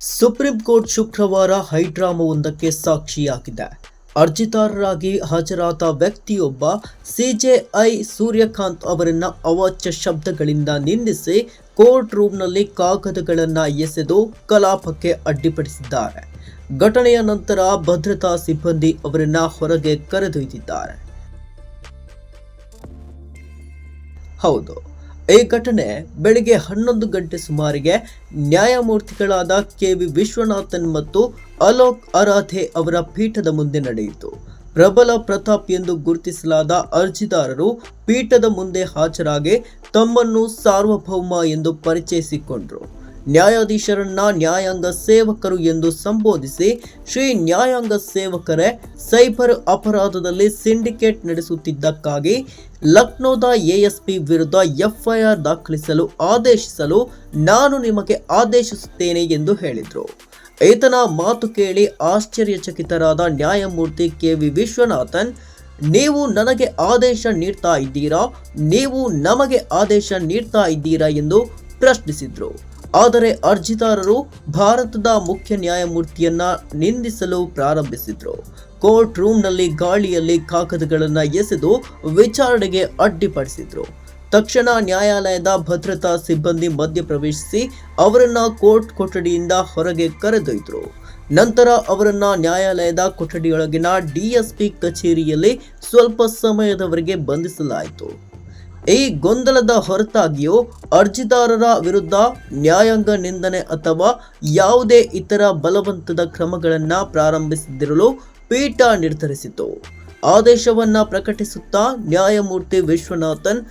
Supreme court ಶುಕ್ರವಾರ ಹೈಡ್ರಾಮಾವೊಂದಕ್ಕೆ ಸಾಕ್ಷಿಯಾಗಿದೆ. ಅರ್ಜಿದಾರರಾಗಿ ಹಾಜರಾದ ವ್ಯಕ್ತಿಯೊಬ್ಬ ಸಿಜೆಐ ಸೂರ್ಯಕಾಂತ್ ಅವರನ್ನ ಅವಾಚ್ಯ ಶಬ್ದಗಳಿಂದ ನಿಂದಿಸಿ ಕೋರ್ಟ್ ರೂಮ್ನಲ್ಲಿ ಕಾಗದಗಳನ್ನು ಎಸೆದು ಕಲಾಪಕ್ಕೆ ಅಡ್ಡಿಪಡಿಸಿದ್ದಾರೆ. ಘಟನೆಯ ನಂತರ ಭದ್ರತಾ ಸಿಬ್ಬಂದಿ ಅವರನ್ನ ಹೊರಗೆ ಕರೆದೊಯ್ದಿದ್ದಾರೆ. ಹೌದು, ಈ ಘಟನೆ ಬೆಳಿಗ್ಗೆ 11 ಗಂಟೆ ಸುಮಾರಿಗೆ ನ್ಯಾಯಮೂರ್ತಿಗಳಾದ ಕೆ.ವಿ. ವಿಶ್ವನಾಥನ್ ಮತ್ತು ಅಲೋಕ್ ಅರಾಧೆ ಅವರ ಪೀಠದ ಮುಂದೆ ನಡೆಯಿತು. ಪ್ರಬಲ ಪ್ರತಾಪ್ ಎಂದು ಗುರುತಿಸಲಾದ ಅರ್ಜಿದಾರರು ಪೀಠದ ಮುಂದೆ ಹಾಜರಾಗಿ ತಮ್ಮನ್ನು ಸಾರ್ವಭೌಮ ಎಂದು ಪರಿಚಯಿಸಿಕೊಂಡರು. ನ್ಯಾಯಾಧೀಶರನ್ನ ನ್ಯಾಯಾಂಗ ಸೇವಕರು ಎಂದು ಸಂಬೋಧಿಸಿ, ಶ್ರೀ ನ್ಯಾಯಾಂಗ ಸೇವಕರೇ, ಸೈಬರ್ ಅಪರಾಧದಲ್ಲಿ ಸಿಂಡಿಕೇಟ್ ನಡೆಸುತ್ತಿದ್ದಕ್ಕಾಗಿ ಲಕ್ನೋದ ಎಎಸ್ಪಿ ವಿರುದ್ಧ ಎಫ್ಐಆರ್ ದಾಖಲಿಸಲು ಆದೇಶಿಸಲು ನಾನು ನಿಮಗೆ ಆದೇಶಿಸುತ್ತೇನೆ ಎಂದು ಹೇಳಿದರು. ಈತನ ಮಾತು ಕೇಳಿ ಆಶ್ಚರ್ಯಚಕಿತರಾದ ನ್ಯಾಯಮೂರ್ತಿ ಕೆ.ವಿ. ವಿಶ್ವನಾಥನ್, ನೀವು ನನಗೆ ಆದೇಶ ನೀಡ್ತಾ ಇದ್ದೀರಾ, ನೀವು ನಮಗೆ ಆದೇಶ ನೀಡ್ತಾ ಇದ್ದೀರಾ ಎಂದು ಪ್ರಶ್ನಿಸಿದ್ರು. ಆದರೆ ಅರ್ಜಿದಾರರು ಭಾರತದ ಮುಖ್ಯ ನ್ಯಾಯಮೂರ್ತಿಯನ್ನ ನಿಂದಿಸಲು ಪ್ರಾರಂಭಿಸಿದ್ರು. ಕೋರ್ಟ್ ರೂಮ್ನಲ್ಲಿ ಗಾಳಿಯಲ್ಲಿ ಕಾಗದಗಳನ್ನು ಎಸೆದು ವಿಚಾರಣೆಗೆ ಅಡ್ಡಿಪಡಿಸಿದ್ರು. ತಕ್ಷಣ ನ್ಯಾಯಾಲಯದ ಭದ್ರತಾ ಸಿಬ್ಬಂದಿ ಮಧ್ಯಪ್ರವೇಶಿಸಿ ಅವರನ್ನ ಕೋರ್ಟ್ ಕೊಠಡಿಯಿಂದ ಹೊರಗೆ ಕರೆದೊಯ್ದರು. ನಂತರ ಅವರನ್ನ ನ್ಯಾಯಾಲಯದ ಕೊಠಡಿಯೊಳಗಿನ ಡಿಎಸ್ಪಿ ಕಚೇರಿಯಲ್ಲಿ ಸ್ವಲ್ಪ ಸಮಯದವರೆಗೆ ಬಂಧಿಸಲಾಯಿತು. ಈ ಗೊಂದಲದ ಹೊರತಾಗಿಯೂ ಅರ್ಜಿದಾರರ ವಿರುದ್ಧ ನ್ಯಾಯಾಂಗ ನಿಂದನೆ ಅಥವಾ ಯಾವುದೇ ಇತರ ಬಲವಂತದ ಕ್ರಮಗಳನ್ನು ಪ್ರಾರಂಭಿಸದಿರಲು ಪೀಠ ನಿರ್ಧರಿಸಿತು. ಆದೇಶವನ್ನ ಪ್ರಕಟಿಸುತ್ತಾ ನ್ಯಾಯಮೂರ್ತಿ ವಿಶ್ವನಾಥನ್,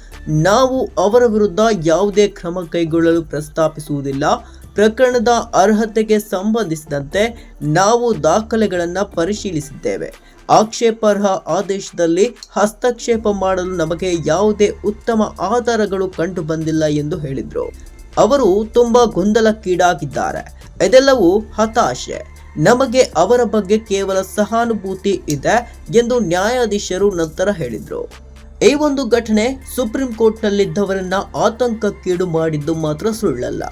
ನಾವು ಅವರ ವಿರುದ್ಧ ಯಾವುದೇ ಕ್ರಮ ಕೈಗೊಳ್ಳಲು ಪ್ರಸ್ತಾಪಿಸುವುದಿಲ್ಲ. ಪ್ರಕರಣದ ಅರ್ಹತೆಗೆ ಸಂಬಂಧಿಸಿದಂತೆ ನಾವು ದಾಖಲೆಗಳನ್ನು ಪರಿಶೀಲಿಸಿದ್ದೇವೆ. ಆಕ್ಷೇಪಾರ್ಹ ಆದೇಶದಲ್ಲಿ ಹಸ್ತಕ್ಷೇಪ ಮಾಡಲು ನಮಗೆ ಯಾವುದೇ ಉತ್ತಮ ಆಧಾರಗಳು ಕಂಡು ಬಂದಿಲ್ಲ ಎಂದು ಹೇಳಿದರು. ಅವರು ತುಂಬಾ ಗೊಂದಲಕ್ಕೀಡಾಗಿದ್ದಾರೆ. ಇದೆಲ್ಲವೂ ಹತಾಶೆ. ನಮಗೆ ಅವರ ಬಗ್ಗೆ ಕೇವಲ ಸಹಾನುಭೂತಿ ಇದೆ ಎಂದು ನ್ಯಾಯಾಧೀಶರು ನಂತರ ಹೇಳಿದರು. ಈ ಒಂದು ಘಟನೆ ಸುಪ್ರೀಂ ಕೋರ್ಟ್ನಲ್ಲಿದ್ದವರನ್ನ ಆತಂಕಕ್ಕೀಡು ಮಾಡಿದ್ದು ಮಾತ್ರ ಸುಳ್ಳಲ್ಲ.